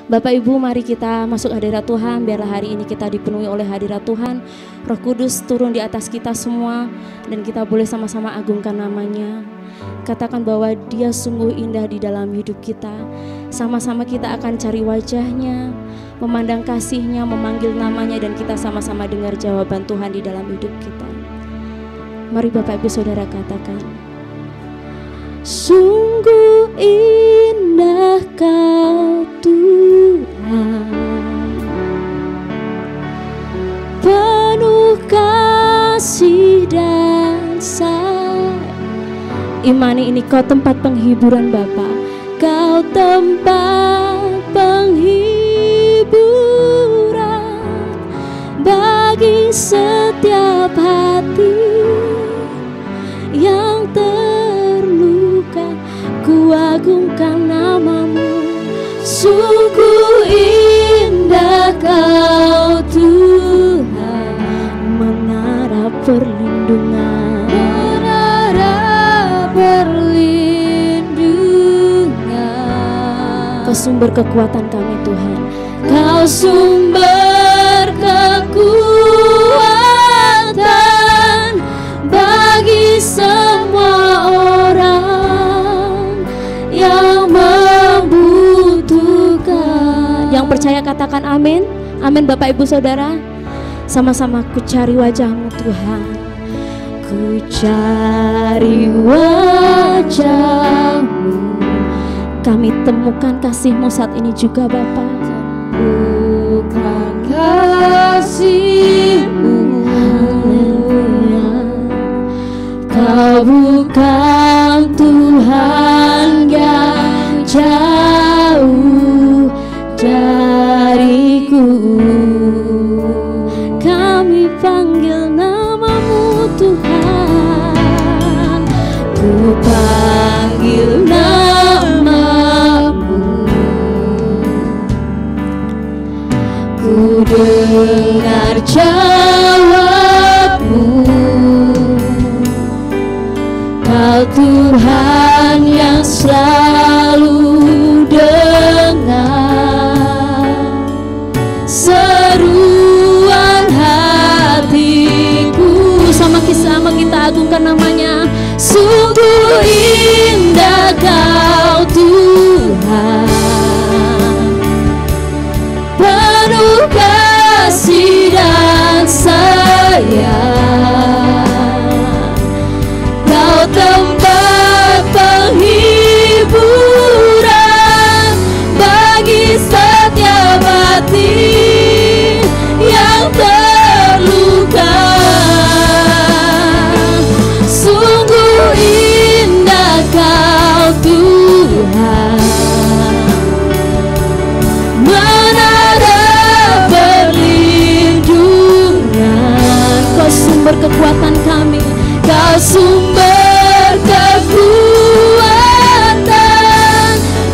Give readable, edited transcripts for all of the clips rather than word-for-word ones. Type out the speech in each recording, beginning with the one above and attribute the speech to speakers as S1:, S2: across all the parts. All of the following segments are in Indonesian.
S1: Bapak Ibu, mari kita masuk hadirat Tuhan. Biarlah hari ini kita dipenuhi oleh hadirat Tuhan. Roh Kudus turun di atas kita semua, dan kita boleh sama-sama agungkan namanya. Katakan bahwa Dia sungguh indah di dalam hidup kita. Sama-sama kita akan cari wajahnya, memandang kasih-Nya, memanggil namanya, dan kita sama-sama dengar jawaban Tuhan di dalam hidup kita. Mari Bapak Ibu Saudara katakan, sungguh indah Kau Tuhan, penuh kasih dan sayang. Imani ini Kau tempat penghiburan Bapa, Kau tempat penghiburan bagi setiap hati yang terluka. Ku agungkan nama-Mu. Sungguh indah Kau Tuhan, menara perlindungan, menara perlindungan. Kau sumber kekuatan kami Tuhan, Kau sumber kekuatan bagi semua orang yang membutuhkan. Yang percaya katakan amin. Amin Bapak Ibu Saudara. Sama-sama ku cari wajah-Mu Tuhan, ku cari wajah-Mu. Kami temukan kasih-Mu saat ini juga Bapa. Temukan kasih-Mu. Kau bukan Tuhan yang jauh dariku. Kami panggil nama-Mu Tuhan, ku panggil nama-Mu. Ku dengar jawab-Mu, Kau Tuhan yang selalu dengar seruan hatiku. Sama kita agungkan namanya. Sungguh indah Kau Tuhan, penuh kasih dan sayang. Kau tempat penghiburan bagi setiap hati yang terluka. Sungguh indah Kau Tuhan, menara perlindungan. Kau sumber kekuatan kami, Kau sumber kekuatan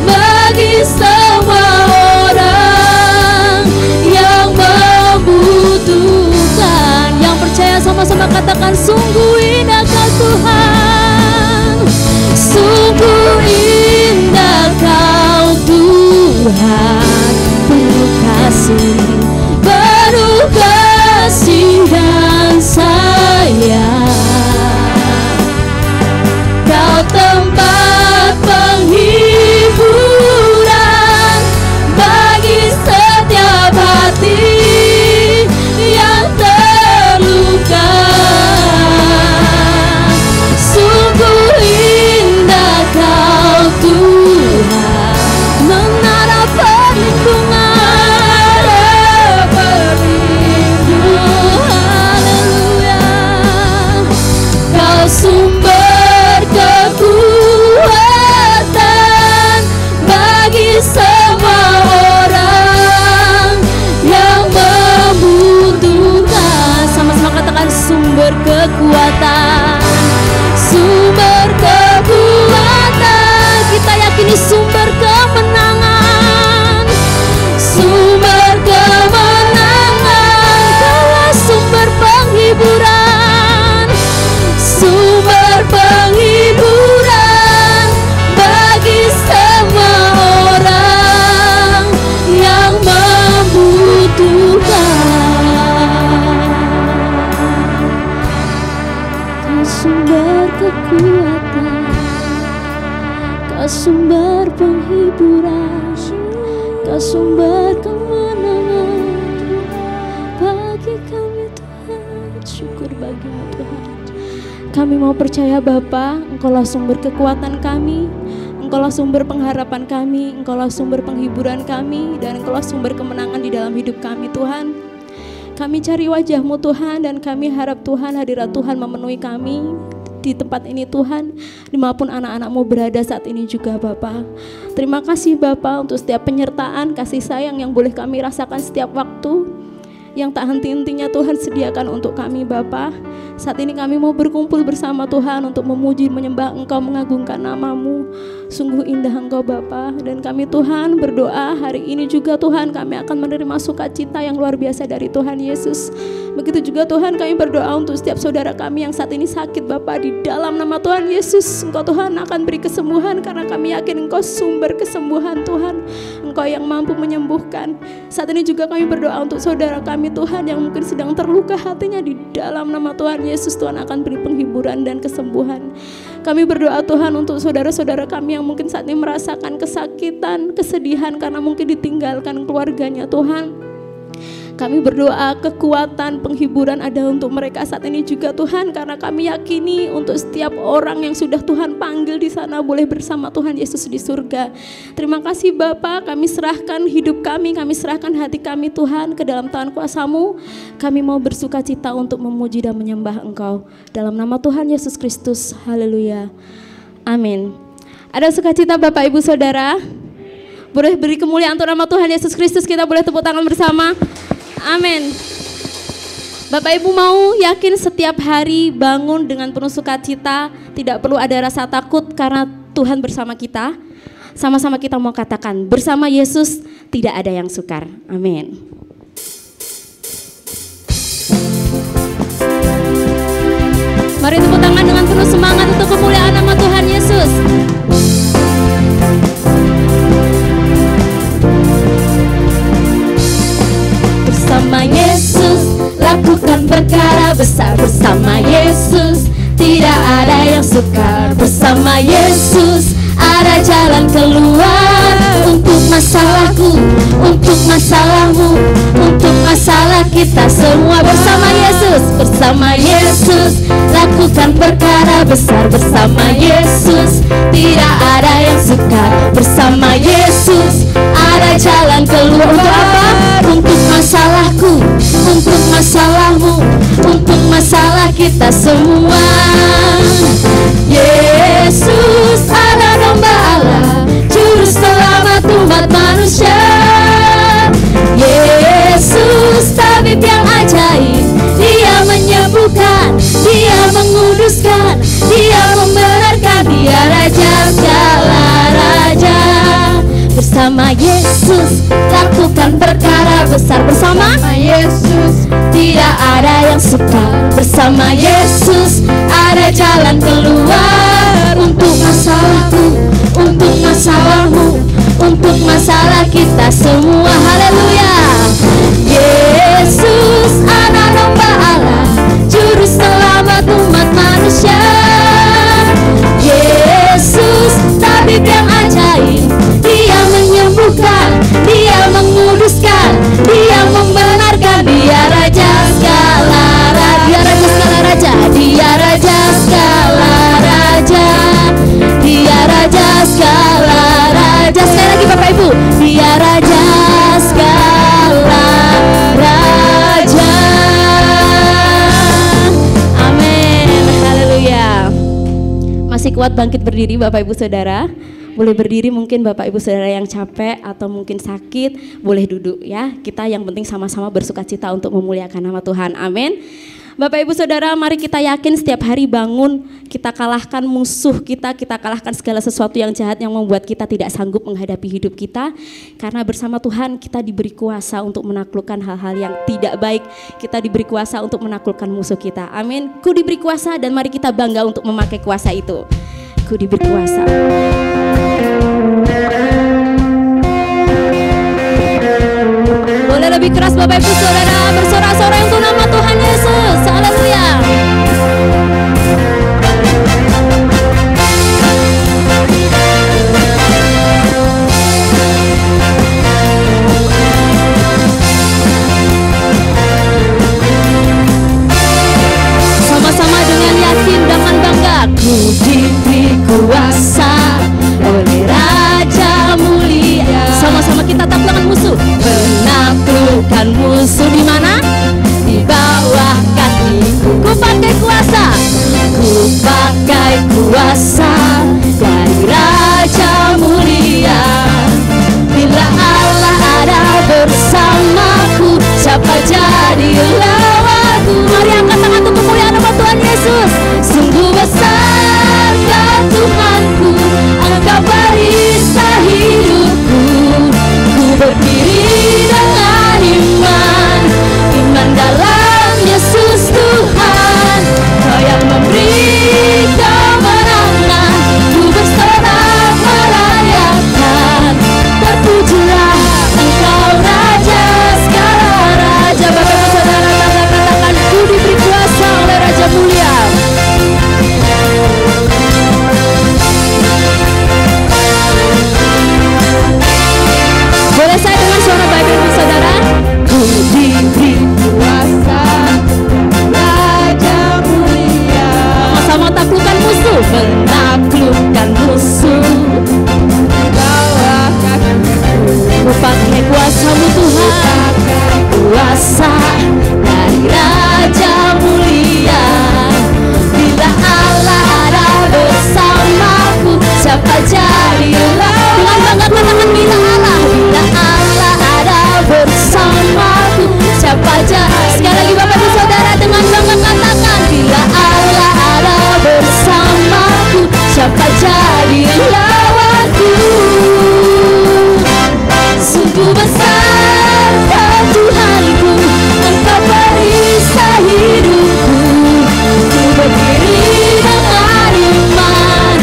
S1: bagi semua orang yang membutuhkan. Yang percaya sama-sama katakan, sungguh indah Kau Tuhan, sungguh indah Kau Tuhan, penuh kasih dan sayang. sumber penghiburan, Kau sumber kemenangan bagi kami Tuhan. Syukur bagimu Tuhan. Kami mau percaya Bapa, Engkaulah sumber kekuatan kami, Engkaulah sumber pengharapan kami, Engkaulah sumber penghiburan kami, dan Engkaulah sumber kemenangan di dalam hidup kami Tuhan. Kami cari wajah-Mu Tuhan, dan kami harap Tuhan hadirat Tuhan memenuhi kami di tempat ini Tuhan, dimanapun anak-anak-Mu berada saat ini juga Bapa. Terima kasih Bapa untuk setiap penyertaan, kasih sayang yang boleh kami rasakan setiap waktu, yang tak henti-hentinya Tuhan sediakan untuk kami Bapa. Saat ini kami mau berkumpul bersama Tuhan untuk memuji, menyembah Engkau, mengagungkan nama-Mu. Sungguh indah Engkau Bapa, dan kami Tuhan berdoa hari ini juga Tuhan kami akan menerima sukacita yang luar biasa dari Tuhan Yesus. Begitu juga Tuhan kami berdoa untuk setiap saudara kami yang saat ini sakit Bapa, di dalam nama Tuhan Yesus Engkau Tuhan akan beri kesembuhan, karena kami yakin Engkau sumber kesembuhan Tuhan, Engkau yang mampu menyembuhkan. Saat ini juga kami berdoa untuk saudara kami Tuhan yang mungkin sedang terluka hatinya, di dalam nama Tuhan Yesus Tuhan akan beri penghiburan dan kesembuhan. Kami berdoa Tuhan untuk saudara-saudara kami yang mungkin saat ini merasakan kesakitan, kesedihan karena mungkin ditinggalkan keluarganya Tuhan. Kami berdoa kekuatan, penghiburan ada untuk mereka saat ini juga Tuhan, karena kami yakini untuk setiap orang yang sudah Tuhan panggil di sana boleh bersama Tuhan Yesus di surga. Terima kasih Bapa, kami serahkan hidup kami serahkan hati kami Tuhan ke dalam tangan kuasa-Mu. Kami mau bersuka cita untuk memuji dan menyembah Engkau dalam nama Tuhan Yesus Kristus. Haleluya. Amin. Ada sukacita Bapak Ibu Saudara? Boleh beri kemuliaan untuk nama Tuhan Yesus Kristus, kita boleh tepuk tangan bersama. Amin. Bapak Ibu mau yakin setiap hari bangun dengan penuh sukacita, tidak perlu ada rasa takut karena Tuhan bersama kita. Sama-sama kita mau katakan, bersama Yesus tidak ada yang sukar. Amin. Mari tepuk tangan dengan penuh semangat untuk kemuliaan nama Tuhan Yesus. Bersama Yesus lakukan perkara besar, bersama Yesus tidak ada yang sukar, bersama Yesus ada jalan keluar untuk masalahku, untuk masalahmu, untuk masalah kita semua. Bersama Yesus, bersama Yesus lakukan perkara besar, bersama Yesus tidak ada yang sukar, bersama Yesus ada jalan keluar. Untuk apa? Untuk masalahku, untuk masalahmu, untuk masalah kita semua. Yesus ada domba Allah, juru selamat umat manusia. Yesus tabib yang ajaib, Dia menyembuhkan, Dia menguduskan, Dia membenarkan, Dia Raja segala raja. Bersama Yesus lakukan perkara besar, bersama Yesus tidak ada yang sukar, bersama Yesus ada jalan keluar untuk masalahku, untuk masalahmu, untuk masalah kita semua. Haleluya. Yesus anak domba Allah, juru selamat umat manusia. Yesus tabib yang ajaib, Dia menyembuhkan, Dia menguduskan, Dia membenarkan, Dia Raja segala raja, Dia Raja segala raja, Dia Raja segala raja, Dia Raja segala raja. Sekali lagi Bapak Ibu, Dia Raja segala raja. Amin. Haleluya. Masih kuat bangkit berdiri Bapak Ibu Saudara? Boleh berdiri, mungkin Bapak Ibu Saudara yang capek atau mungkin sakit, boleh duduk ya. Kita yang penting sama-sama bersukacita untuk memuliakan nama Tuhan. Amin. Bapak Ibu Saudara, mari kita yakin setiap hari bangun, kita kalahkan musuh kita kalahkan segala sesuatu yang jahat yang membuat kita tidak sanggup menghadapi hidup kita. Karena bersama Tuhan kita diberi kuasa untuk menaklukkan hal-hal yang tidak baik. Kita diberi kuasa untuk menaklukkan musuh kita. Amin. Ku diberi kuasa dan mari kita bangga untuk memakai kuasa itu. Ku diberi kuasa. Boleh lebih keras Bapak Ibu Saudara, bersorak-sorai untuk nama Tuhan Yesus. Haleluya. kuasa oleh Raja mulia. Sama-sama kita taklukkan musuh. Menaklukkan musuh di mana? Di bawah kakiku. Ku pakai kuasa, ku pakai kuasa dari Raja mulia. Bila Allah ada bersamaku, siapa jadi lawanku? Mari angkat tangan untuk kemuliaan nama Tuhan Yesus. Sungguh besar Tuhanku, Engkau perisai hidupku. Ku berdiri dengan iman, iman dalam Yesus Tuhan. Kau yang memberi kemenangan, ku bersorak merayakan. Terpujilah Engkau Raja segala raja. Bapak Ibu Saudara, katakan ku diberi kuasa oleh Raja mulia. Boleh saya dengan suara Bapak Ibu Saudara? Ku diberi kuasa Raja mulia. Sama-sama taklukkan musuh. Menaklukkan musuh bawah kakiku. Ku pakai kuasa-Mu Tuhan, kuasa dari Raja mulia. Bila Allah ada bersamaku, siapa jadi lawan? Dengan bangga katakan bila Allah ada bersamaku, siapa jadi. Sekali lagi Bapak Ibu Saudara, dengan bangga katakan bila Allah ada bersamaku, siapa jadi lawanku? Sungguh besar Tuhanku, Engkau perisai hidupku. Ku berdiri dengan iman,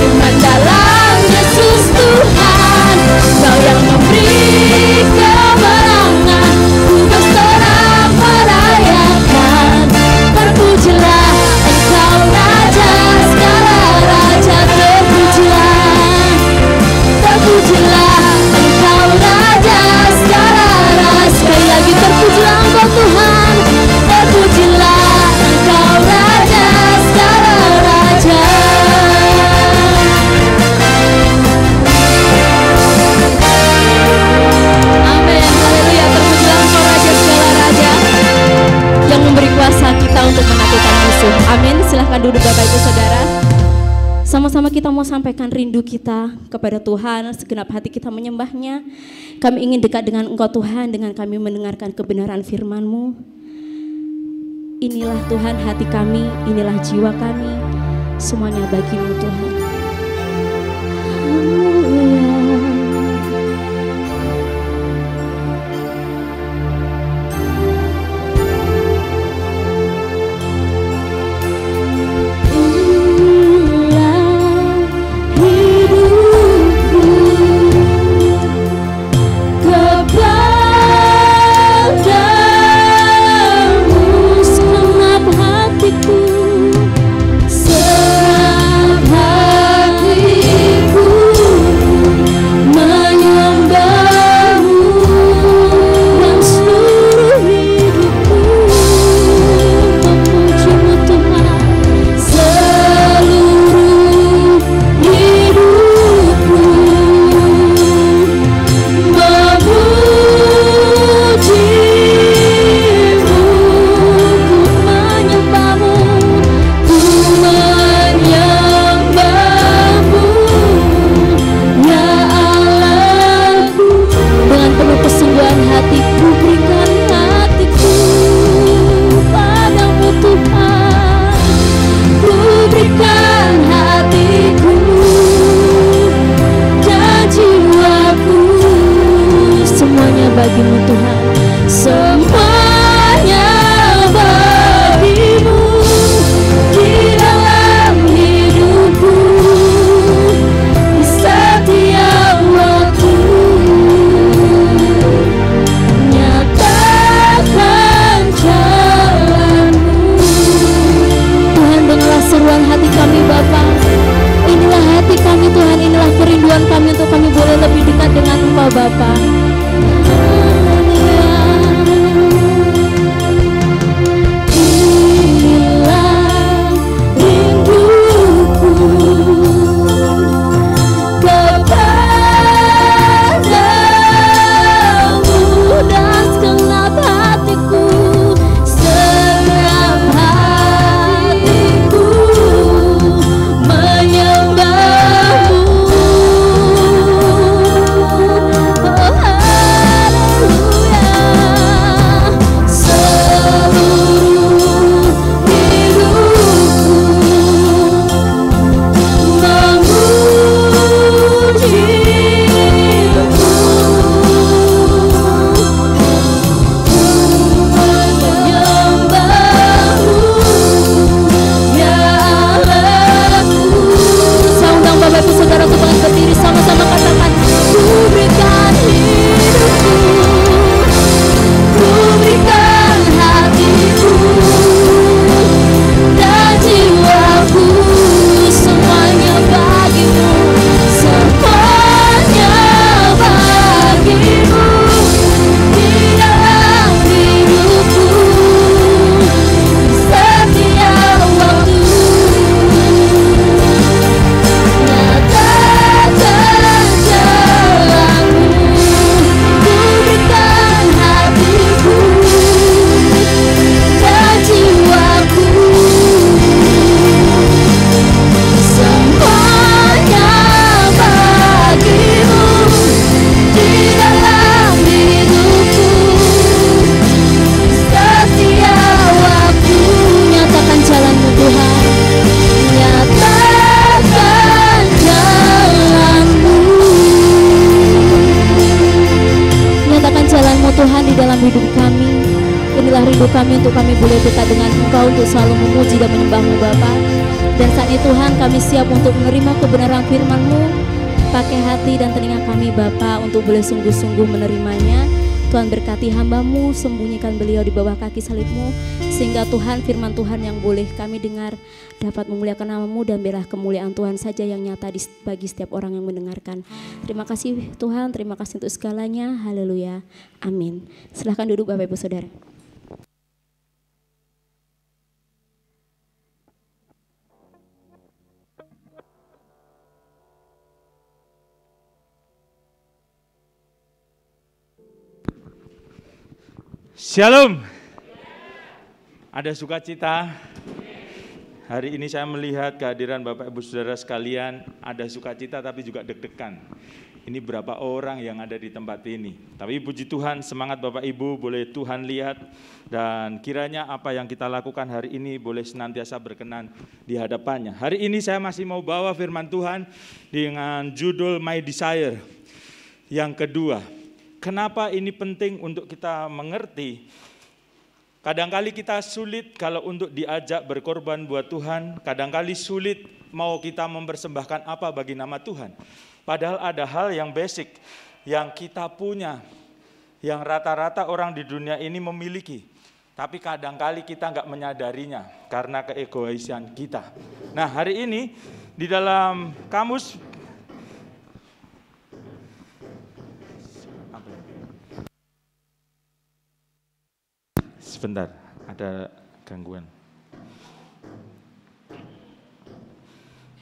S1: iman dalam Yesus Tuhan. Kau yang memberi kemenangan, ku bersorak merayakan. Terpujilah Engkau Raja segala raja. Terpujilah, terpujilah Engkau Raja segala raja. Sekali lagi terpujilah Engkau Tuhan, terpujilah Engkau Raja segala raja. Amin, haleluya. Terpujilah Engkau Raja segala raja yang memberi kuasa kita untuk menaklukkan musuh. Amin. Silahkan duduk Bapak Ibu Saudara. Sama-sama kita mau sampaikan rindu kita kepada Tuhan, segenap hati kita menyembahnya. Kami ingin dekat dengan Engkau Tuhan, dengan kami mendengarkan kebenaran firman-Mu. Inilah Tuhan hati kami, inilah jiwa kami, semuanya bagi-Mu Tuhan. Bagimu Tuhan, semuanya bagimu di dalam hidupku, di setiap waktu. Nyatakan jalanmu Tuhan, dengarlah seruan hati kami Bapa. Inilah hati kami Tuhan, inilah kerinduan kami untuk kami boleh lebih dekat dengan Engkau Bapa. Inilah rinduku kami untuk kami boleh dekat dengan Engkau untuk selalu memuji dan menyembah-Mu Bapa. Dan saat ini Tuhan kami siap untuk menerima kebenaran firman-Mu. Pakai hati dan telinga kami Bapa untuk boleh sungguh-sungguh menerimanya. Tuhan berkati hamba-Mu, sembunyikan beliau di bawah kaki salib-Mu, sehingga Tuhan firman Tuhan yang boleh kami dengar dapat memuliakan nama-Mu dan biarlah kemuliaan Tuhan saja yang nyata bagi setiap orang yang mendengarkan. Terima kasih Tuhan, terima kasih untuk segalanya. Haleluya, amin. Silahkan duduk Bapak Ibu Saudara.
S2: Shalom. Ada sukacita. Hari ini saya melihat kehadiran Bapak Ibu Saudara sekalian, ada sukacita tapi juga deg-degan. Ini berapa orang yang ada di tempat ini. Tapi puji Tuhan, semangat Bapak Ibu boleh Tuhan lihat. Dan kiranya apa yang kita lakukan hari ini boleh senantiasa berkenan di hadapannya. Hari ini saya masih mau bawa firman Tuhan dengan judul My Desire. Yang kedua, kenapa ini penting untuk kita mengerti? Kadangkali kita sulit kalau untuk diajak berkorban buat Tuhan. Kadangkali sulit mau kita mempersembahkan apa bagi nama Tuhan. Padahal ada hal yang basic yang kita punya, yang rata-rata orang di dunia ini memiliki. Tapi kadangkali kita nggak menyadarinya karena keegoisan kita. Nah, hari ini di dalam kamus sebentar, ada gangguan.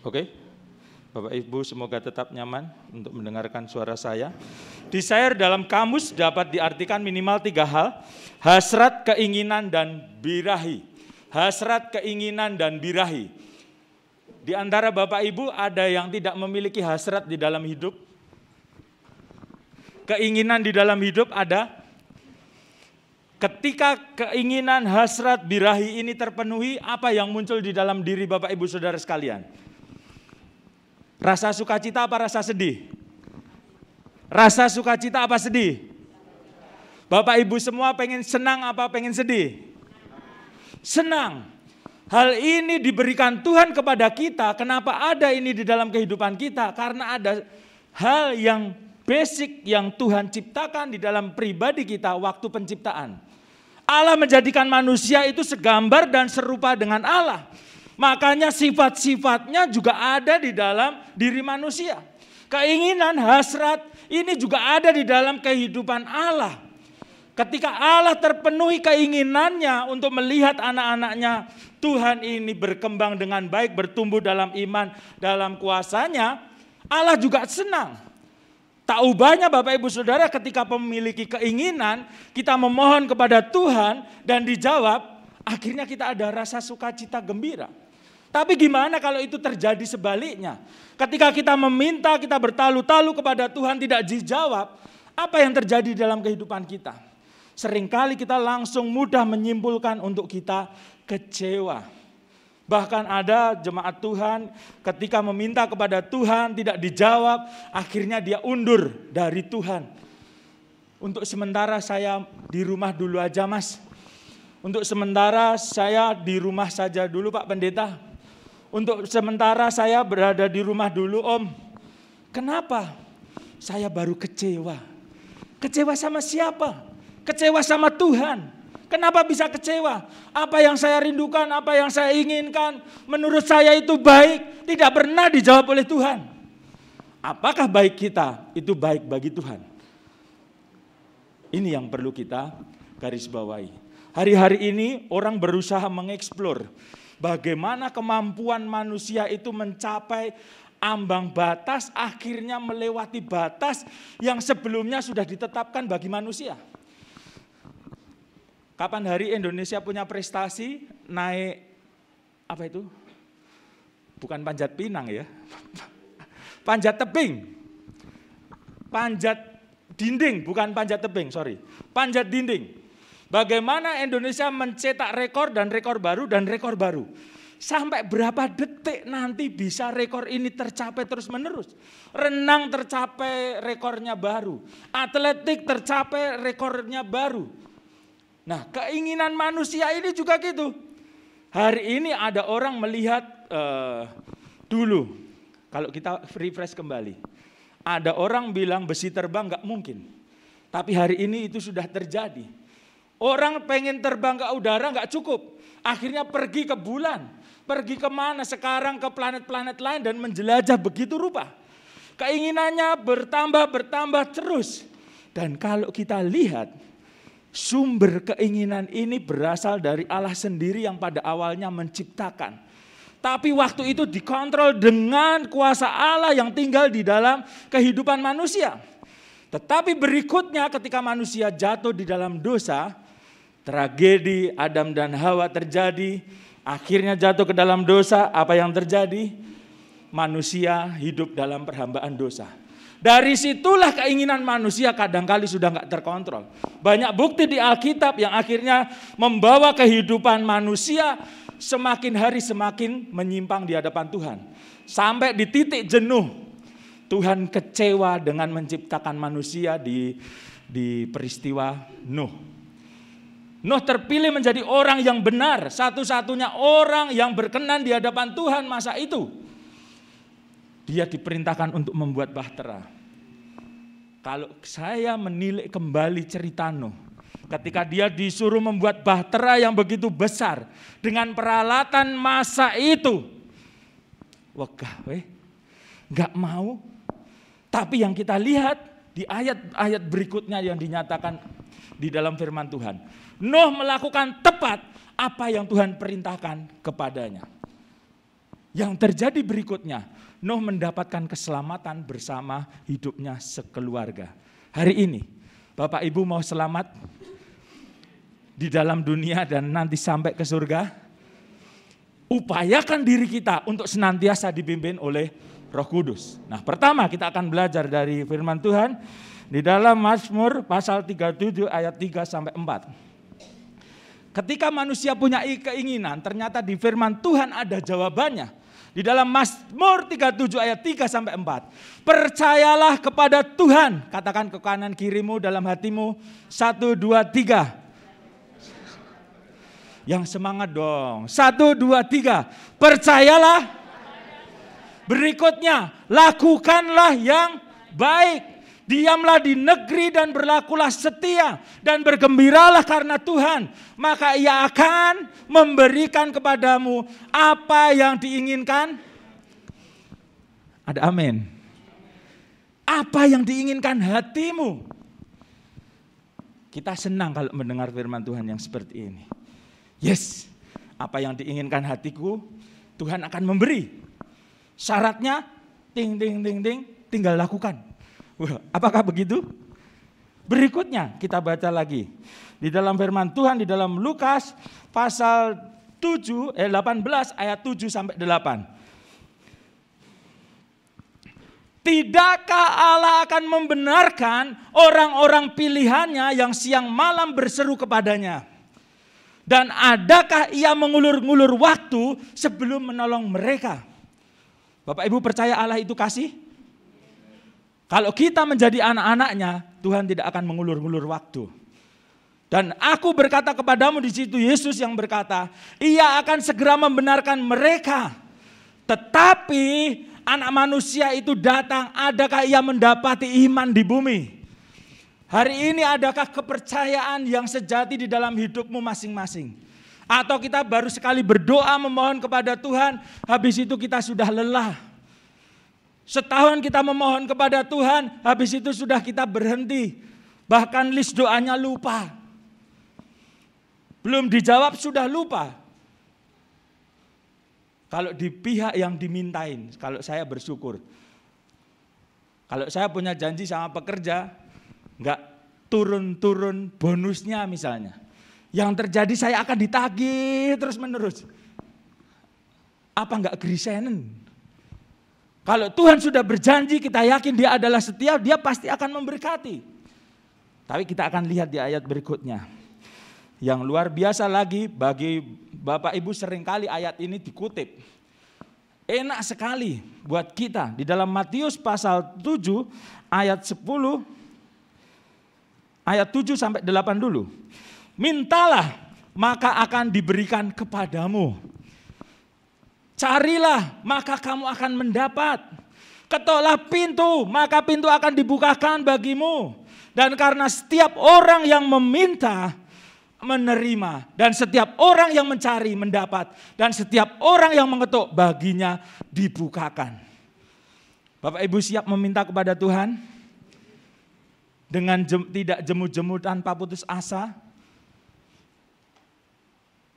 S2: Oke, Bapak Ibu semoga tetap nyaman untuk mendengarkan suara saya. Desire dalam kamus dapat diartikan minimal 3 hal. Hasrat, keinginan, dan birahi. Hasrat, keinginan, dan birahi. Di antara Bapak Ibu ada yang tidak memiliki hasrat di dalam hidup? Keinginan di dalam hidup ada? Ketika keinginan, hasrat, birahi ini terpenuhi, apa yang muncul di dalam diri Bapak Ibu Saudara sekalian? Rasa sukacita apa rasa sedih? Rasa sukacita apa sedih? Bapak Ibu semua pengen senang apa pengen sedih? Senang. Hal ini diberikan Tuhan kepada kita. Kenapa ada ini di dalam kehidupan kita? Karena ada hal yang basic yang Tuhan ciptakan di dalam pribadi kita waktu penciptaan. Allah menjadikan manusia itu segambar dan serupa dengan Allah. Makanya sifat-sifatnya juga ada di dalam diri manusia. Keinginan, hasrat ini juga ada di dalam kehidupan Allah. Ketika Allah terpenuhi keinginannya untuk melihat anak-anaknya, Tuhan ini berkembang dengan baik, bertumbuh dalam iman, dalam kuasanya, Allah juga senang. Tak ubahnya Bapak Ibu Saudara ketika memiliki keinginan, kita memohon kepada Tuhan dan dijawab, akhirnya kita ada rasa sukacita gembira. Tapi gimana kalau itu terjadi sebaliknya? Ketika kita meminta, kita bertalu-talu kepada Tuhan tidak dijawab, apa yang terjadi dalam kehidupan kita? Seringkali kita langsung mudah menyimpulkan untuk kita kecewa. Bahkan ada jemaat Tuhan ketika meminta kepada Tuhan tidak dijawab, akhirnya dia undur dari Tuhan. Untuk sementara saya di rumah dulu aja Mas. Untuk sementara saya di rumah saja dulu Pak Pendeta. Untuk sementara saya berada di rumah dulu Om. Kenapa? Saya baru kecewa. Kecewa sama siapa? Kecewa sama Tuhan. Kenapa bisa kecewa? Apa yang saya rindukan, apa yang saya inginkan, menurut saya itu baik, tidak pernah dijawab oleh Tuhan. Apakah baik kita itu baik bagi Tuhan? Ini yang perlu kita garis bawahi. Hari-hari ini orang berusaha mengeksplor bagaimana kemampuan manusia itu mencapai ambang batas, akhirnya melewati batas yang sebelumnya sudah ditetapkan bagi manusia. Kapan hari Indonesia punya prestasi naik apa itu? Bukan panjat pinang ya. Panjat tebing. Panjat dinding, bukan panjat tebing, sorry. Panjat dinding. Bagaimana Indonesia mencetak rekor dan rekor baru dan rekor baru. Sampai berapa detik nanti bisa rekor ini tercapai terus menerus. Renang tercapai rekornya baru. Atletik tercapai rekornya baru. Nah, keinginan manusia ini juga gitu. Hari ini ada orang melihat dulu, kalau kita refresh kembali, ada orang bilang besi terbang gak mungkin. Tapi hari ini itu sudah terjadi. Orang pengen terbang ke udara gak cukup. Akhirnya pergi ke bulan. Pergi kemana sekarang, ke planet-planet lain dan menjelajah begitu rupa. Keinginannya bertambah terus. Dan kalau kita lihat, sumber keinginan ini berasal dari Allah sendiri yang pada awalnya menciptakan. Tapi waktu itu dikontrol dengan kuasa Allah yang tinggal di dalam kehidupan manusia. Tetapi berikutnya ketika manusia jatuh di dalam dosa, tragedi Adam dan Hawa terjadi, akhirnya jatuh ke dalam dosa, apa yang terjadi? Manusia hidup dalam perhambaan dosa. Dari situlah keinginan manusia kadangkali sudah nggak terkontrol. Banyak bukti di Alkitab yang akhirnya membawa kehidupan manusia semakin hari semakin menyimpang di hadapan Tuhan. Sampai di titik jenuh, Tuhan kecewa dengan menciptakan manusia di peristiwa Nuh. Nuh terpilih menjadi orang yang benar, satu-satunya orang yang berkenan di hadapan Tuhan masa itu. Dia diperintahkan untuk membuat bahtera. Kalau saya menilik kembali cerita Nuh, ketika dia disuruh membuat bahtera yang begitu besar dengan peralatan masa itu, wegah nggak mau. Tapi yang kita lihat di ayat-ayat berikutnya yang dinyatakan di dalam firman Tuhan, Nuh melakukan tepat apa yang Tuhan perintahkan kepadanya. Yang terjadi berikutnya, Nuh mendapatkan keselamatan bersama hidupnya sekeluarga. Hari ini, Bapak Ibu mau selamat di dalam dunia dan nanti sampai ke surga? Upayakan diri kita untuk senantiasa dipimpin oleh Roh Kudus. Nah, pertama kita akan belajar dari firman Tuhan di dalam Mazmur pasal 37 ayat 3 sampai 4. Ketika manusia punya keinginan, ternyata di firman Tuhan ada jawabannya. Di dalam Mazmur 37 ayat 3 sampai 4. Percayalah kepada Tuhan. Katakan ke kanan kirimu dalam hatimu. 1, 2, 3. Yang semangat dong. 1, 2, 3. Percayalah. Berikutnya, lakukanlah yang baik. Diamlah di negeri dan berlakulah setia dan bergembiralah karena Tuhan. Maka Ia akan memberikan kepadamu apa yang diinginkan. Ada amin. Apa yang diinginkan hatimu. Kita senang kalau mendengar firman Tuhan yang seperti ini. Yes, apa yang diinginkan hatiku Tuhan akan memberi. Syaratnya tinggal lakukan. Wah, apakah begitu? Berikutnya kita baca lagi. Di dalam firman Tuhan di dalam Lukas pasal 18 ayat 7 sampai 8. Tidakkah Allah akan membenarkan orang-orang pilihannya yang siang malam berseru kepadanya? Dan adakah Ia mengulur-ngulur waktu sebelum menolong mereka? Bapak Ibu percaya Allah itu kasih? Kalau kita menjadi anak-anaknya, Tuhan tidak akan mengulur-ngulur waktu. Dan aku berkata kepadamu di situ Yesus yang berkata, Ia akan segera membenarkan mereka. Tetapi anak manusia itu datang, adakah Ia mendapati iman di bumi? Hari ini adakah kepercayaan yang sejati di dalam hidupmu masing-masing? Atau kita baru sekali berdoa memohon kepada Tuhan, habis itu kita sudah lelah. Setahun kita memohon kepada Tuhan, habis itu sudah kita berhenti. Bahkan list doanya lupa. Belum dijawab sudah lupa. Kalau di pihak yang dimintain, kalau saya bersyukur. Kalau saya punya janji sama pekerja, enggak turun-turun bonusnya misalnya. Yang terjadi saya akan ditagih terus menerus. Apa enggak grisenen? Kalau Tuhan sudah berjanji, kita yakin Dia adalah setia, Dia pasti akan memberkati. Tapi kita akan lihat di ayat berikutnya. Yang luar biasa lagi bagi Bapak Ibu seringkali ayat ini dikutip. Enak sekali buat kita. Di dalam Matius pasal 7 ayat 10, ayat 7 sampai 8 dulu. Mintalah, maka akan diberikan kepadamu. Carilah, maka kamu akan mendapat. Ketoklah pintu, maka pintu akan dibukakan bagimu. Dan karena setiap orang yang meminta, menerima. Dan setiap orang yang mencari, mendapat. Dan setiap orang yang mengetuk, baginya dibukakan. Bapak Ibu siap meminta kepada Tuhan? Dengan tidak jemu-jemu tanpa putus asa?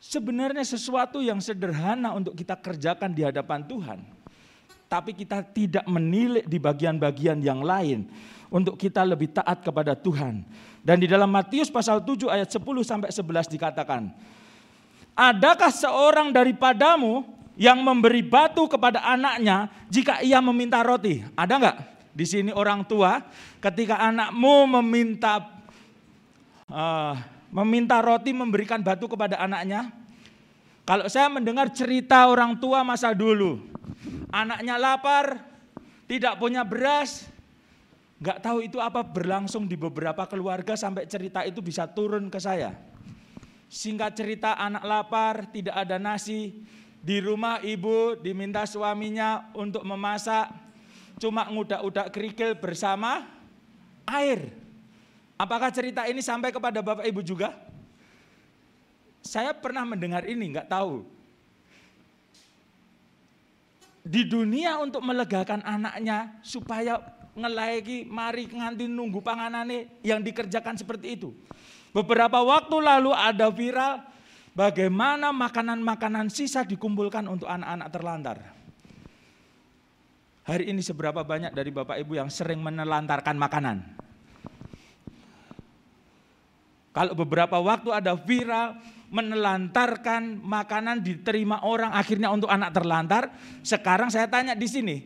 S2: Sebenarnya sesuatu yang sederhana untuk kita kerjakan di hadapan Tuhan. Tapi kita tidak menilik di bagian-bagian yang lain untuk kita lebih taat kepada Tuhan. Dan di dalam Matius pasal 7 ayat 10 sampai 11 dikatakan, adakah seorang daripadamu yang memberi batu kepada anaknya jika ia meminta roti? Ada enggak? Di sini orang tua, ketika anakmu meminta roti, memberikan batu kepada anaknya. Kalau saya mendengar cerita orang tua masa dulu, anaknya lapar, tidak punya beras, nggak tahu itu apa, berlangsung di beberapa keluarga sampai cerita itu bisa turun ke saya. Singkat cerita, anak lapar, tidak ada nasi, di rumah ibu diminta suaminya untuk memasak, cuma ngudak-udak kerikil bersama air. Apakah cerita ini sampai kepada Bapak Ibu juga? Saya pernah mendengar ini, nggak tahu. Di dunia untuk melegakan anaknya supaya ngelaiki mari nganti nunggu panganane yang dikerjakan seperti itu. Beberapa waktu lalu ada viral bagaimana makanan-makanan sisa dikumpulkan untuk anak-anak terlantar. Hari ini seberapa banyak dari Bapak Ibu yang sering menelantarkan makanan? Kalau beberapa waktu ada viral menelantarkan makanan diterima orang akhirnya untuk anak terlantar. Sekarang saya tanya di sini,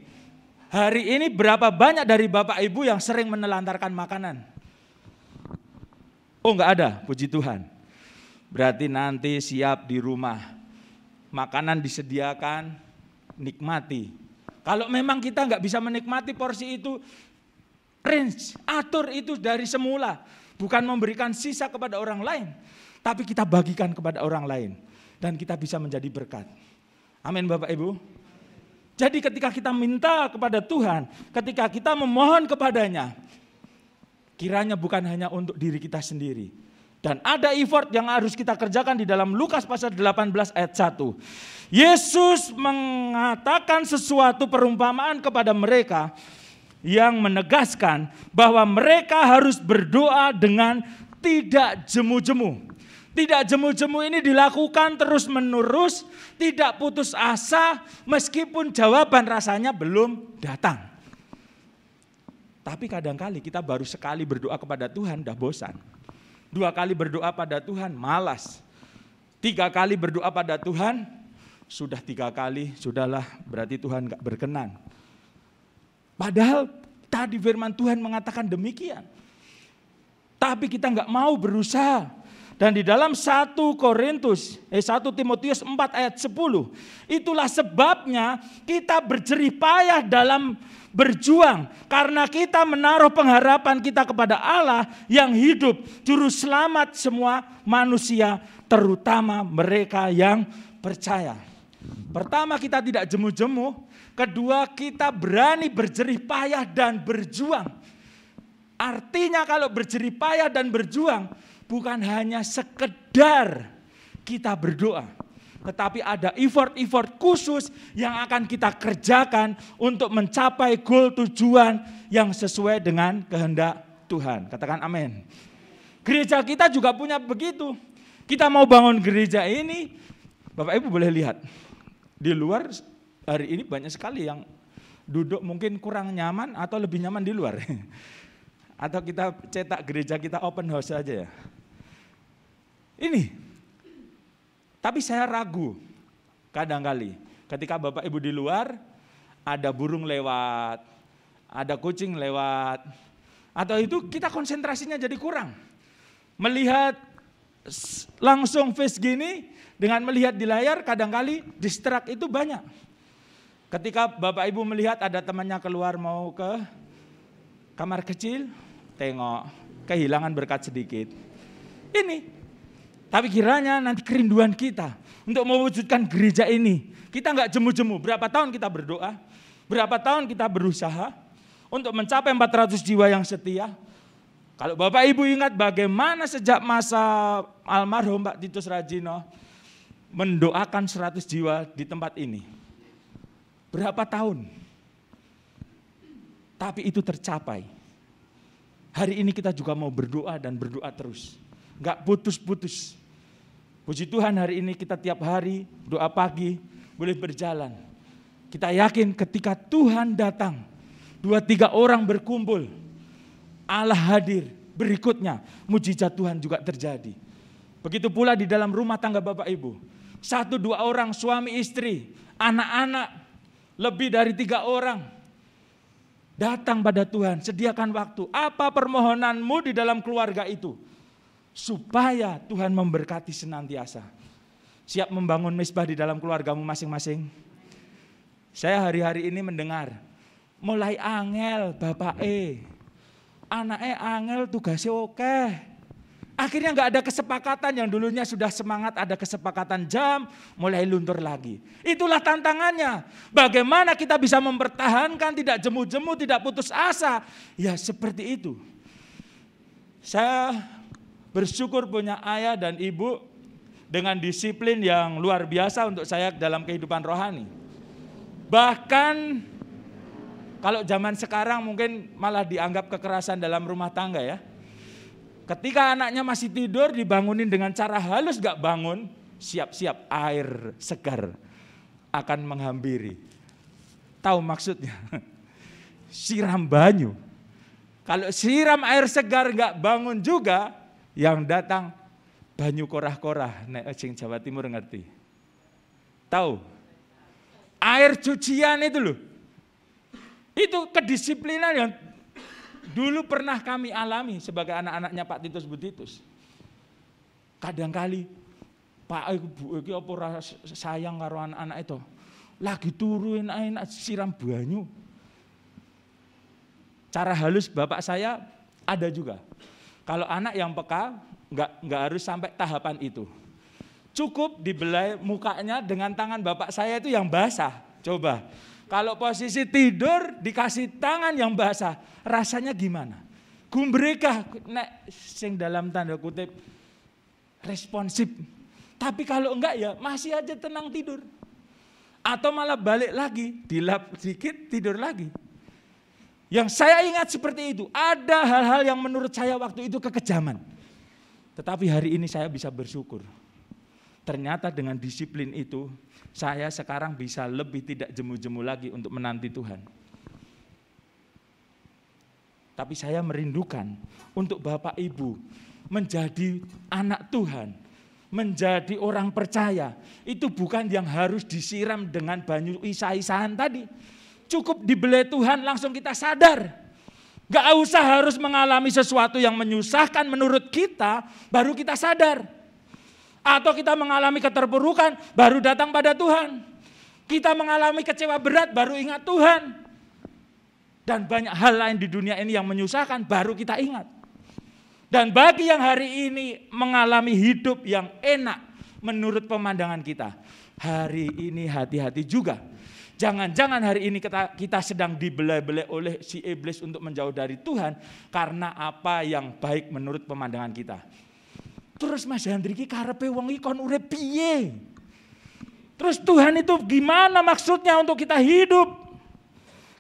S2: hari ini berapa banyak dari Bapak Ibu yang sering menelantarkan makanan? Oh enggak ada, puji Tuhan. Berarti nanti siap di rumah, makanan disediakan, nikmati. Kalau memang kita enggak bisa menikmati porsi itu, atur itu dari semula. Bukan memberikan sisa kepada orang lain, tapi kita bagikan kepada orang lain. Dan kita bisa menjadi berkat. Amin Bapak Ibu. Jadi ketika kita minta kepada Tuhan, ketika kita memohon kepadanya, kiranya bukan hanya untuk diri kita sendiri. Dan ada effort yang harus kita kerjakan di dalam Lukas pasal 18 ayat 1. Yesus mengatakan sesuatu perumpamaan kepada mereka yang menegaskan bahwa mereka harus berdoa dengan tidak jemu-jemu. Tidak jemu-jemu ini dilakukan terus-menerus, tidak putus asa meskipun jawaban rasanya belum datang. Tapi kadang-kali kita baru sekali berdoa kepada Tuhan udah bosan. 2 kali berdoa pada Tuhan malas. 3 kali berdoa pada Tuhan, sudah 3 kali, sudahlah berarti Tuhan gak berkenan. Padahal tadi firman Tuhan mengatakan demikian. Tapi kita nggak mau berusaha. Dan di dalam 1 Timotius 4 ayat 10. Itulah sebabnya kita berjerih payah dalam berjuang. Karena kita menaruh pengharapan kita kepada Allah yang hidup. Juru selamat semua manusia, terutama mereka yang percaya. Pertama, kita tidak jemu-jemu. Kedua, kita berani berjerih payah dan berjuang. Artinya kalau berjerih payah dan berjuang, bukan hanya sekedar kita berdoa. Tetapi ada effort-effort khusus yang akan kita kerjakan untuk mencapai goal tujuan yang sesuai dengan kehendak Tuhan. Katakan amin. Gereja kita juga punya begitu. Kita mau bangun gereja ini, Bapak Ibu boleh lihat. Di luar hari ini banyak sekali yang duduk mungkin kurang nyaman atau lebih nyaman di luar. Atau kita cetak gereja kita open house saja ya. Ini. Tapi saya ragu kadang-kali ketika Bapak Ibu di luar ada burung lewat, ada kucing lewat. Atau itu kita konsentrasinya jadi kurang. Melihat langsung face gini dengan melihat di layar kadang-kali distract itu banyak. Ketika Bapak Ibu melihat ada temannya keluar mau ke kamar kecil, tengok kehilangan berkat sedikit. Ini Tapi kiranya nanti kerinduan kita untuk mewujudkan gereja ini. Kita nggak jemu-jemu. Berapa tahun kita berdoa? Berapa tahun kita berusaha untuk mencapai 400 jiwa yang setia? Kalau Bapak Ibu ingat bagaimana sejak masa almarhum Pak Titus Rajino mendoakan 100 jiwa di tempat ini. Berapa tahun? Tapi itu tercapai. Hari ini kita juga mau berdoa dan berdoa terus. Enggak putus-putus. Puji Tuhan hari ini kita tiap hari doa pagi boleh berjalan. Kita yakin ketika Tuhan datang, 2-3 orang berkumpul, Allah hadir, berikutnya mujizat Tuhan juga terjadi. Begitu pula di dalam rumah tangga Bapak Ibu. 1-2 orang suami istri, anak-anak, lebih dari 3 orang. Datang pada Tuhan, sediakan waktu. Apa permohonanmu di dalam keluarga itu? Supaya Tuhan memberkati senantiasa. Siap membangun mezbah di dalam keluargamu masing-masing? Saya hari-hari ini mendengar, mulai angel Bapak anaknya angel tugasnya oke. Akhirnya nggak ada kesepakatan, yang dulunya sudah semangat ada kesepakatan jam, mulai luntur lagi. Itulah tantangannya. Bagaimana kita bisa mempertahankan, tidak jemu-jemu, tidak putus asa. Ya seperti itu. Saya bersyukur punya ayah dan ibu dengan disiplin yang luar biasa untuk saya dalam kehidupan rohani. Bahkan kalau zaman sekarang mungkin malah dianggap kekerasan dalam rumah tangga ya. Ketika anaknya masih tidur dibangunin dengan cara halus gak bangun, siap-siap air segar akan menghampiri. Tahu maksudnya? Siram banyu. Kalau siram air segar gak bangun juga, yang datang banyu korah-korah. Nek sing Jawa Timur ngerti. Tahu? Air cucian itu loh. Itu kedisiplinan yang dulu pernah kami alami sebagai anak-anaknya Pak Titus Butitus. Kadang-kali Pak Ibu iki apa ora sayang karo anak-anak itu. Lagi turuin air siram banyu. Cara halus bapak saya ada juga. Kalau anak yang peka nggak harus sampai tahapan itu. Cukup dibelai mukanya dengan tangan bapak saya itu yang basah. Coba. Kalau posisi tidur dikasih tangan yang basah, rasanya gimana? Gumbrekah nek sing dalam tanda kutip responsif. Tapi kalau enggak ya masih aja tenang tidur. Atau malah balik lagi, dilap sedikit tidur lagi. Yang saya ingat seperti itu, ada hal-hal yang menurut saya waktu itu kekejaman. Tetapi hari ini saya bisa bersyukur. Ternyata dengan disiplin itu, saya sekarang bisa lebih tidak jemu-jemu lagi untuk menanti Tuhan. Tapi saya merindukan untuk Bapak Ibu menjadi anak Tuhan, menjadi orang percaya. Itu bukan yang harus disiram dengan banyu isa-isahan tadi. Cukup dibelai Tuhan langsung kita sadar. Gak usah harus mengalami sesuatu yang menyusahkan menurut kita, baru kita sadar. Atau kita mengalami keterpurukan, baru datang pada Tuhan. Kita mengalami kecewa berat, baru ingat Tuhan. Dan banyak hal lain di dunia ini yang menyusahkan, baru kita ingat. Dan bagi yang hari ini mengalami hidup yang enak menurut pemandangan kita, hari ini hati-hati juga. Jangan-jangan hari ini kita sedang dibelai-belai oleh si iblis untuk menjauh dari Tuhan karena apa yang baik menurut pemandangan kita. Terus Mas Hendri ki karepe wong iki kon urip piye? Terus Tuhan itu gimana maksudnya untuk kita hidup?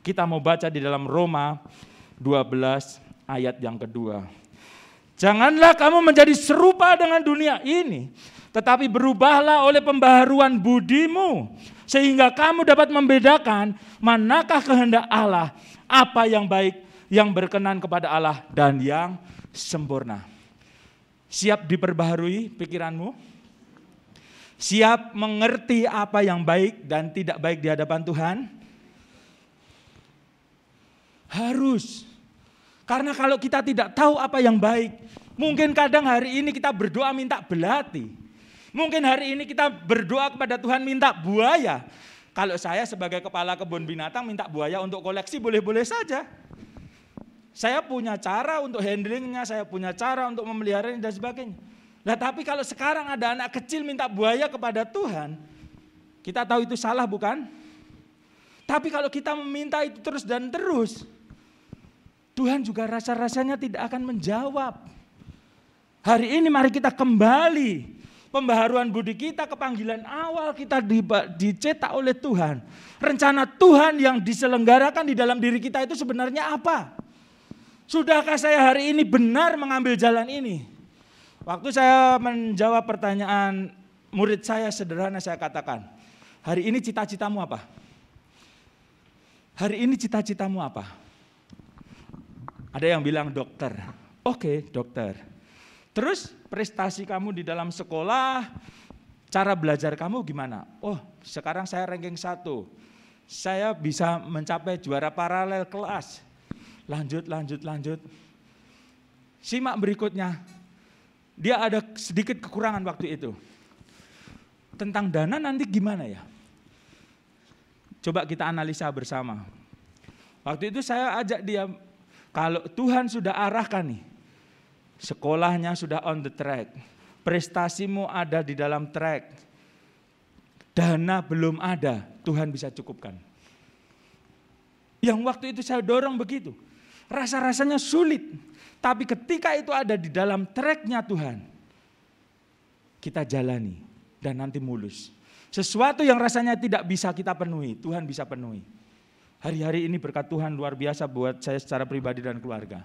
S2: Kita mau baca di dalam Roma 12 ayat yang kedua. Janganlah kamu menjadi serupa dengan dunia ini, tetapi berubahlah oleh pembaharuan budimu, sehingga kamu dapat membedakan manakah kehendak Allah, apa yang baik, yang berkenan kepada Allah, dan yang sempurna. Siap diperbaharui pikiranmu? Siap mengerti apa yang baik dan tidak baik di hadapan Tuhan? Harus. Karena kalau kita tidak tahu apa yang baik, mungkin kadang hari ini kita berdoa minta belati. Mungkin hari ini kita berdoa kepada Tuhan minta buaya. Kalau saya sebagai kepala kebun binatang minta buaya untuk koleksi boleh-boleh saja. Saya punya cara untuk handlingnya, saya punya cara untuk memeliharanya dan sebagainya. Nah, tapi kalau sekarang ada anak kecil minta buaya kepada Tuhan, kita tahu itu salah bukan? Tapi kalau kita meminta itu terus dan terus, Tuhan juga rasa-rasanya tidak akan menjawab. Hari ini mari kita kembali pembaharuan budi kita ke panggilan awal kita dicetak oleh Tuhan. Rencana Tuhan yang diselenggarakan di dalam diri kita itu sebenarnya apa? Sudahkah saya hari ini benar mengambil jalan ini? Waktu saya menjawab pertanyaan murid saya sederhana, saya katakan, hari ini cita-citamu apa? Hari ini cita-citamu apa? Ada yang bilang dokter. Oke, dokter. Terus prestasi kamu di dalam sekolah, cara belajar kamu gimana? Oh, sekarang saya ranking 1. Saya bisa mencapai juara paralel kelas. Lanjut. Simak berikutnya. Dia ada sedikit kekurangan waktu itu. Tentang dana nanti gimana ya? Coba kita analisa bersama. Waktu itu saya ajak dia, kalau Tuhan sudah arahkan nih, sekolahnya sudah on the track, prestasimu ada di dalam track, dana belum ada, Tuhan bisa cukupkan. Yang waktu itu saya dorong begitu, rasa-rasanya sulit, tapi ketika itu ada di dalam tracknya Tuhan, kita jalani dan nanti mulus. Sesuatu yang rasanya tidak bisa kita penuhi, Tuhan bisa penuhi. Hari-hari ini berkat Tuhan luar biasa buat saya secara pribadi dan keluarga.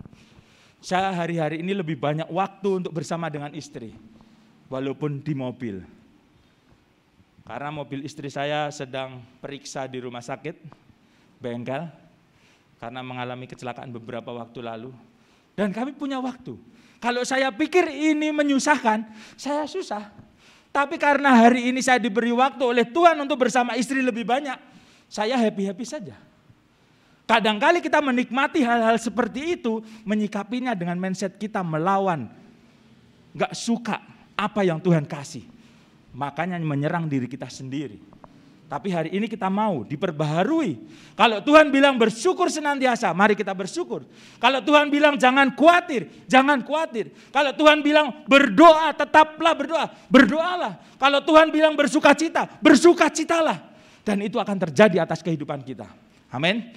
S2: Saya hari-hari ini lebih banyak waktu untuk bersama dengan istri, walaupun di mobil. Karena mobil istri saya sedang periksa di rumah sakit, bengkel, karena mengalami kecelakaan beberapa waktu lalu. Dan kami punya waktu. Kalau saya pikir ini menyusahkan, saya susah. Tapi karena hari ini saya diberi waktu oleh Tuhan untuk bersama istri lebih banyak, saya happy-happy saja. Kadang-kali kita menikmati hal-hal seperti itu, menyikapinya dengan mindset kita melawan. Gak suka apa yang Tuhan kasih. Makanya menyerang diri kita sendiri. Tapi hari ini kita mau diperbaharui. Kalau Tuhan bilang bersyukur senantiasa, mari kita bersyukur. Kalau Tuhan bilang jangan khawatir, jangan khawatir. Kalau Tuhan bilang berdoa, tetaplah berdoa, berdoalah. Kalau Tuhan bilang bersukacita, bersukacitalah. Dan itu akan terjadi atas kehidupan kita. Amin.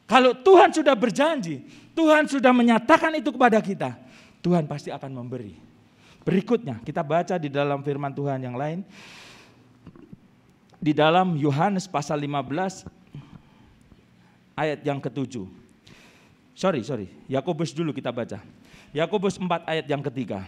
S2: Kalau Tuhan sudah berjanji, Tuhan sudah menyatakan itu kepada kita, Tuhan pasti akan memberi. Berikutnya kita baca di dalam firman Tuhan yang lain. Di dalam Yohanes pasal 15 ayat yang ke-7. Sorry, Yakobus dulu kita baca. Yakobus 4 ayat yang ketiga.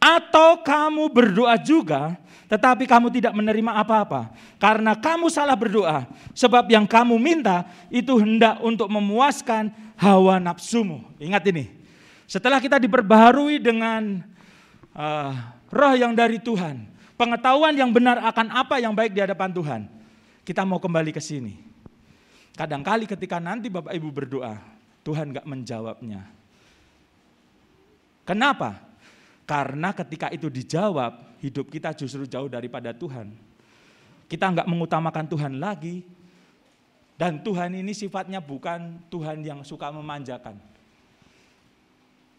S2: Atau kamu berdoa juga, tetapi kamu tidak menerima apa-apa, karena kamu salah berdoa, sebab yang kamu minta itu hendak untuk memuaskan hawa nafsumu. Ingat ini, setelah kita diperbaharui dengan roh yang dari Tuhan, pengetahuan yang benar akan apa yang baik di hadapan Tuhan, kita mau kembali ke sini. Kadang-kali ketika nanti Bapak Ibu berdoa, Tuhan gak menjawabnya. Kenapa? Karena ketika itu dijawab, hidup kita justru jauh daripada Tuhan. Kita enggak mengutamakan Tuhan lagi. Dan Tuhan ini sifatnya bukan Tuhan yang suka memanjakan.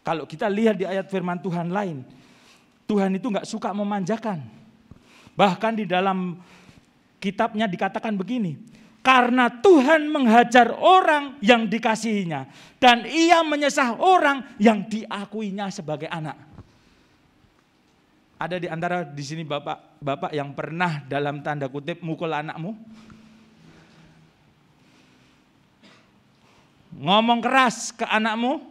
S2: Kalau kita lihat di ayat firman Tuhan lain, Tuhan itu enggak suka memanjakan. Bahkan di dalam kitabnya dikatakan begini, karena Tuhan menghajar orang yang dikasihinya, dan ia menyesah orang yang diakuinya sebagai anak. Ada di antara di sini bapak yang pernah dalam tanda kutip mukul anakmu? Ngomong keras ke anakmu?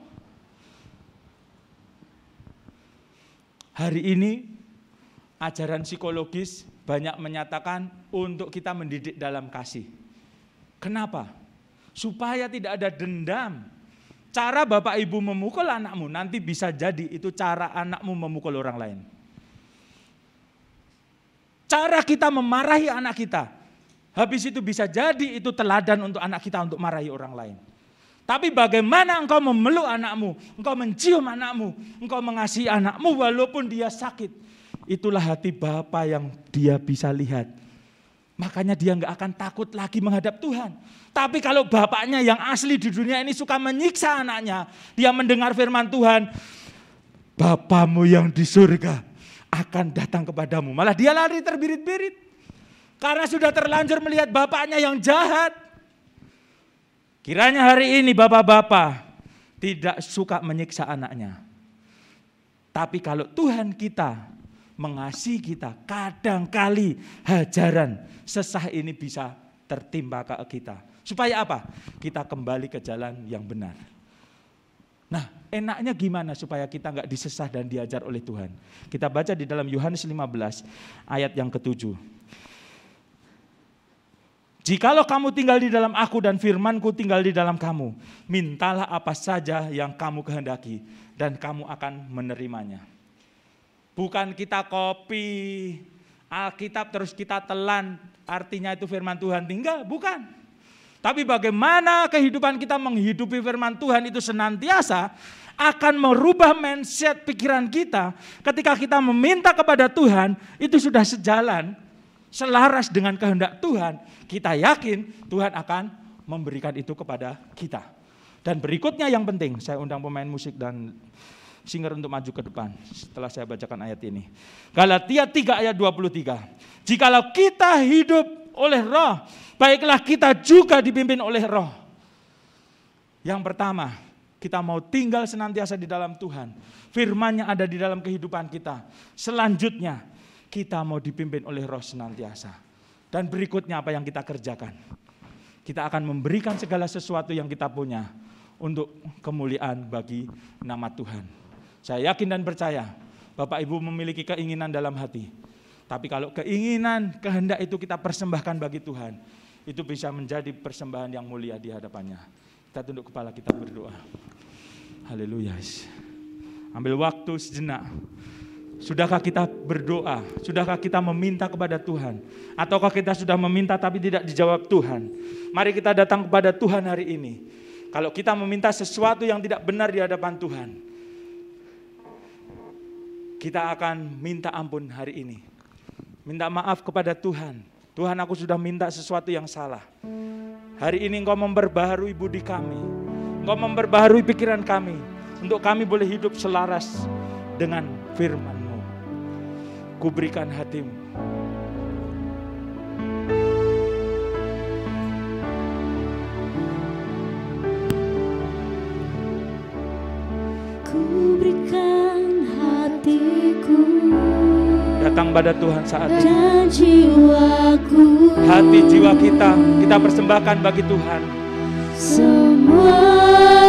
S2: Hari ini ajaran psikologis banyak menyatakan untuk kita mendidik dalam kasih. Kenapa? Supaya tidak ada dendam. Cara Bapak Ibu memukul anakmu nanti bisa jadi itu cara anakmu memukul orang lain. Cara kita memarahi anak kita, habis itu bisa jadi itu teladan untuk anak kita untuk marahi orang lain. Tapi bagaimana engkau memeluk anakmu, engkau mencium anakmu, engkau mengasihi anakmu walaupun dia sakit. Itulah hati Bapa yang dia bisa lihat. Makanya dia enggak akan takut lagi menghadap Tuhan. Tapi kalau bapaknya yang asli di dunia ini suka menyiksa anaknya, dia mendengar firman Tuhan, Bapamu yang di surga akan datang kepadamu. Malah dia lari terbirit-birit. Karena sudah terlanjur melihat bapaknya yang jahat. Kiranya hari ini bapak-bapak tidak suka menyiksa anaknya. Tapi kalau Tuhan kita mengasihi kita, kadangkali hajaran sesah ini bisa tertimpa ke kita. Supaya apa? Kita kembali ke jalan yang benar. Nah, enaknya gimana supaya kita nggak disesah dan diajar oleh Tuhan? Kita baca di dalam Yohanes 15 ayat yang ke-7. Jikalau kamu tinggal di dalam aku dan firmanku tinggal di dalam kamu, mintalah apa saja yang kamu kehendaki dan kamu akan menerimanya. Bukan kita copy Alkitab terus kita telan, artinya itu firman Tuhan tinggal, bukan. Tapi bagaimana kehidupan kita menghidupi firman Tuhan itu senantiasa akan merubah mindset pikiran kita. Ketika kita meminta kepada Tuhan, itu sudah sejalan, selaras dengan kehendak Tuhan. Kita yakin Tuhan akan memberikan itu kepada kita. Dan berikutnya yang penting, saya undang pemain musik dan singer untuk maju ke depan setelah saya bacakan ayat ini. Galatia 3 ayat 23. Jikalau kita hidup oleh Roh, baiklah kita juga dipimpin oleh Roh. Yang pertama, kita mau tinggal senantiasa di dalam Tuhan. Firman-Nya ada di dalam kehidupan kita. Selanjutnya, kita mau dipimpin oleh Roh senantiasa. Dan berikutnya apa yang kita kerjakan? Kita akan memberikan segala sesuatu yang kita punya untuk kemuliaan bagi nama Tuhan. Saya yakin dan percaya, Bapak Ibu memiliki keinginan dalam hati. Tapi kalau keinginan, kehendak itu kita persembahkan bagi Tuhan, itu bisa menjadi persembahan yang mulia di hadapannya. Kita tunduk kepala, kita berdoa. Haleluya. Ambil waktu sejenak. Sudahkah kita berdoa? Sudahkah kita meminta kepada Tuhan? Ataukah kita sudah meminta tapi tidak dijawab Tuhan? Mari kita datang kepada Tuhan hari ini. Kalau kita meminta sesuatu yang tidak benar di hadapan Tuhan, kita akan minta ampun hari ini. Minta maaf kepada Tuhan. Tuhan, aku sudah minta sesuatu yang salah. Hari ini Engkau memperbaharui budi kami. Engkau memperbaharui pikiran kami. Untuk kami boleh hidup selaras dengan firman-Mu. Kuberikan hatimu.
S1: Kuberikan hatiku.
S2: Datang pada Tuhan saat ini.
S1: Dan jiwaku.
S2: Hati jiwa kita persembahkan bagi Tuhan.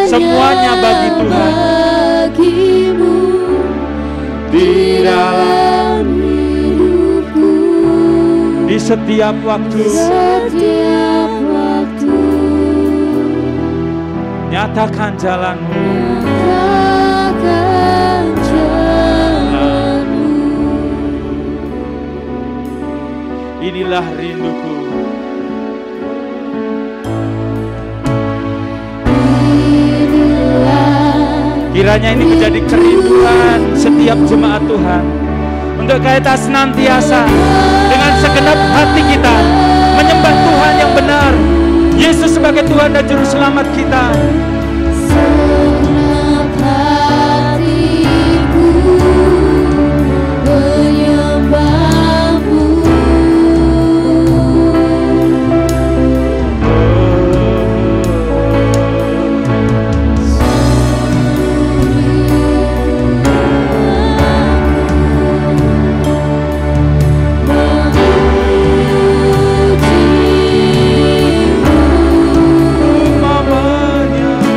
S2: Semuanya bagi Tuhan.
S1: Bagimu
S2: Di dalam hidupku. Di setiap waktu. Nyatakan jalan-Mu. Inilah rinduku. Kiranya ini menjadi kerinduan setiap jemaat Tuhan. Untuk kita senantiasa dengan segenap hati kita menyembah Tuhan yang benar. Yesus sebagai Tuhan dan Juru Selamat kita. Mamanya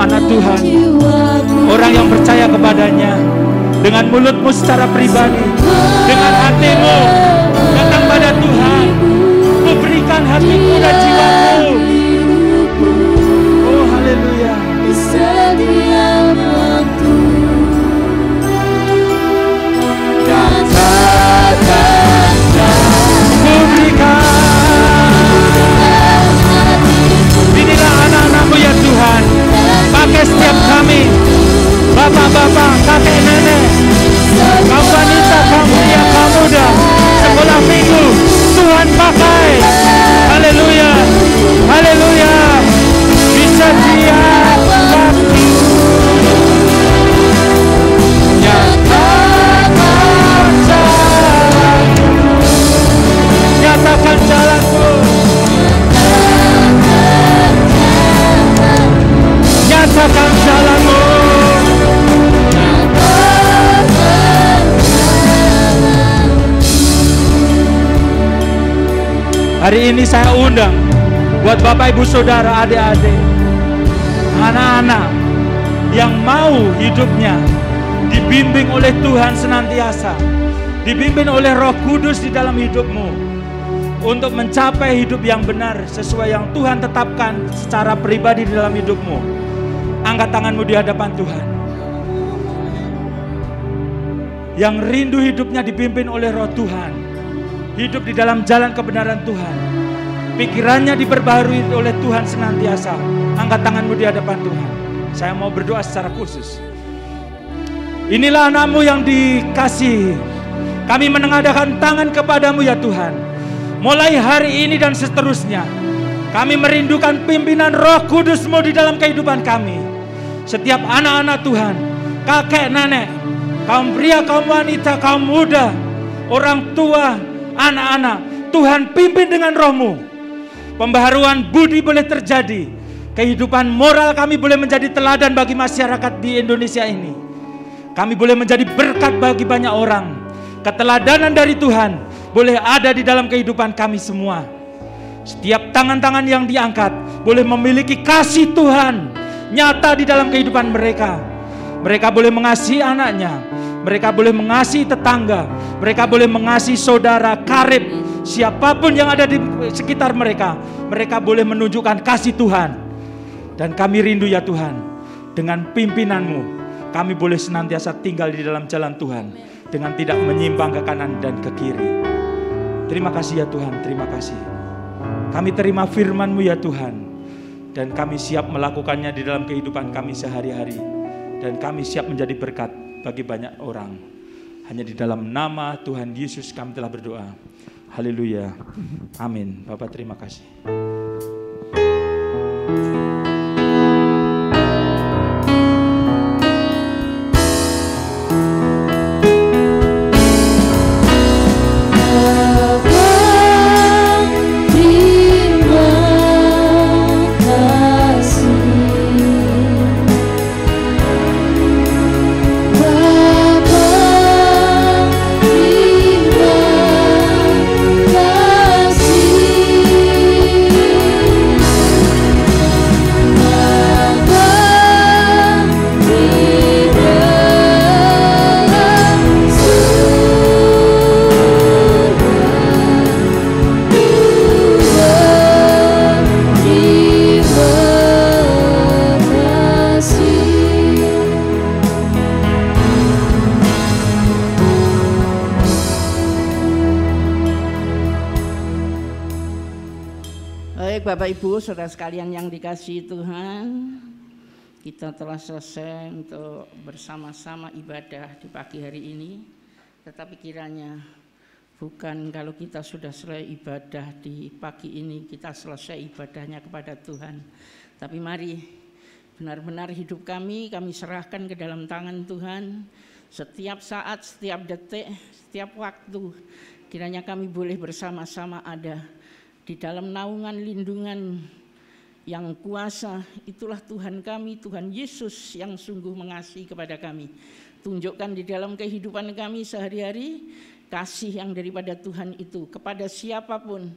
S2: anak Tuhan, orang yang percaya kepadanya, dengan mulutmu secara pribadi, dengan hatimu datang pada Tuhan, ku berikan hatiku dan jiwaku. Oh haleluya.
S3: Setiap waktu
S2: ku berikan. Inilah anak-anakmu ya Tuhan. Pakai setiap kami, bapak-bapak, kakek nenek, kaum wanita, kaum pria, kaum muda, sekolah minggu, Tuhan pakai. Haleluya, haleluya. Di setiap waktu nyatakan jalanku, nyatakan jalanmu. Hari ini saya undang buat Bapak Ibu Saudara, adik-adik, anak-anak yang mau hidupnya dibimbing oleh Tuhan senantiasa, dibimbing oleh Roh Kudus di dalam hidupmu untuk mencapai hidup yang benar sesuai yang Tuhan tetapkan secara pribadi di dalam hidupmu. Angkat tanganmu di hadapan Tuhan. Yang rindu hidupnya dipimpin oleh Roh Tuhan, hidup di dalam jalan kebenaran Tuhan, pikirannya diperbaharui oleh Tuhan senantiasa. Angkat tanganmu di hadapan Tuhan. Saya mau berdoa secara khusus. Inilah anakmu yang dikasihi. Kami menengadahkan tangan kepadamu ya Tuhan. Mulai hari ini dan seterusnya, kami merindukan pimpinan Roh Kudus-Mu di dalam kehidupan kami. Setiap anak-anak Tuhan, kakek nenek, kaum pria, kaum wanita, kaum muda, orang tua, anak-anak, Tuhan pimpin dengan Roh-Mu. Pembaharuan budi boleh terjadi. Kehidupan moral kami boleh menjadi teladan bagi masyarakat di Indonesia ini. Kami boleh menjadi berkat bagi banyak orang. Keteladanan dari Tuhan boleh ada di dalam kehidupan kami semua. Setiap tangan-tangan yang diangkat boleh memiliki kasih Tuhan nyata di dalam kehidupan mereka. Mereka boleh mengasihi anaknya, mereka boleh mengasihi tetangga, mereka boleh mengasihi saudara, karib, siapapun yang ada di sekitar mereka. Mereka boleh menunjukkan kasih Tuhan. Dan kami rindu ya Tuhan, dengan pimpinan-Mu kami boleh senantiasa tinggal di dalam jalan Tuhan dengan tidak menyimpang ke kanan dan ke kiri. Terima kasih ya Tuhan, terima kasih. Kami terima firman-Mu ya Tuhan, dan kami siap melakukannya di dalam kehidupan kami sehari-hari. Dan kami siap menjadi berkat bagi banyak orang. Hanya di dalam nama Tuhan Yesus kami telah berdoa. Haleluya. Amin. Bapak terima kasih.
S4: Bapak Ibu, saudara sekalian yang dikasihi Tuhan, kita telah selesai untuk bersama-sama ibadah di pagi hari ini. Tetapi kiranya bukan kalau kita sudah selesai ibadah di pagi ini, kita selesai ibadahnya kepada Tuhan. Tapi mari benar-benar hidup kami serahkan ke dalam tangan Tuhan. Setiap saat, setiap detik, setiap waktu, kiranya kami boleh bersama-sama ada di dalam naungan lindungan yang kuasa. Itulah Tuhan kami, Tuhan Yesus yang sungguh mengasihi kepada kami. Tunjukkan di dalam kehidupan kami sehari-hari kasih yang daripada Tuhan itu kepada siapapun.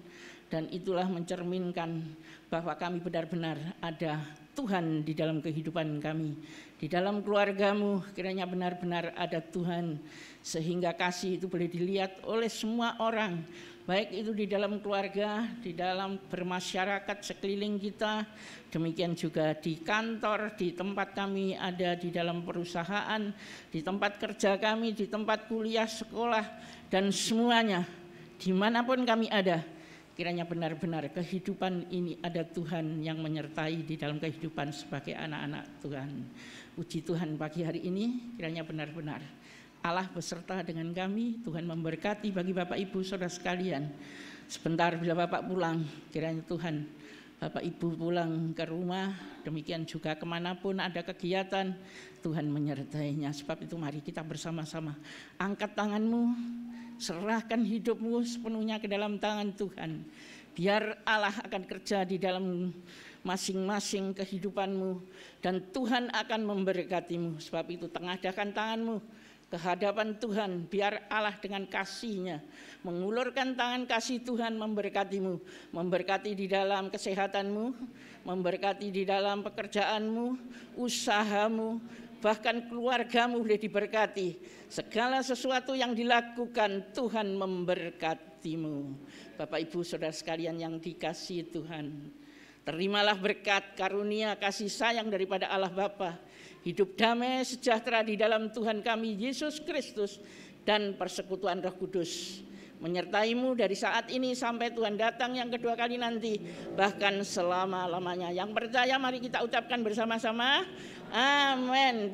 S4: Dan itulah mencerminkan bahwa kami benar-benar ada Tuhan di dalam kehidupan kami. Di dalam keluargamu kiranya benar-benar ada Tuhan, sehingga kasih itu boleh dilihat oleh semua orang, baik itu di dalam keluarga, di dalam bermasyarakat sekeliling kita, demikian juga di kantor, di tempat kami ada, di dalam perusahaan, di tempat kerja kami, di tempat kuliah, sekolah, dan semuanya, dimanapun kami ada. Kiranya benar-benar kehidupan ini ada Tuhan yang menyertai di dalam kehidupan sebagai anak-anak Tuhan. Puji Tuhan pagi hari ini, kiranya benar-benar Allah beserta dengan kami. Tuhan memberkati bagi Bapak Ibu Saudara sekalian. Sebentar bila Bapak pulang, kiranya Tuhan Bapak Ibu pulang ke rumah, demikian juga kemanapun ada kegiatan, Tuhan menyertainya. Sebab itu mari kita bersama-sama angkat tanganmu, serahkan hidupmu sepenuhnya ke dalam tangan Tuhan. Biar Allah akan kerja di dalam masing-masing kehidupanmu, dan Tuhan akan memberkatimu. Sebab itu tengadahkan tanganmu ke hadapan Tuhan, biar Allah dengan kasih-Nya mengulurkan tangan kasih Tuhan memberkatimu, memberkati di dalam kesehatanmu, memberkati di dalam pekerjaanmu, usahamu, bahkan keluargamu boleh diberkati. Segala sesuatu yang dilakukan Tuhan memberkatimu. Bapak Ibu Saudara sekalian yang dikasihi Tuhan, terimalah berkat karunia kasih sayang daripada Allah Bapa, hidup damai sejahtera di dalam Tuhan kami Yesus Kristus, dan persekutuan Roh Kudus menyertaimu dari saat ini sampai Tuhan datang yang kedua kali nanti, bahkan selama-lamanya. Yang percaya mari kita ucapkan bersama-sama, amin.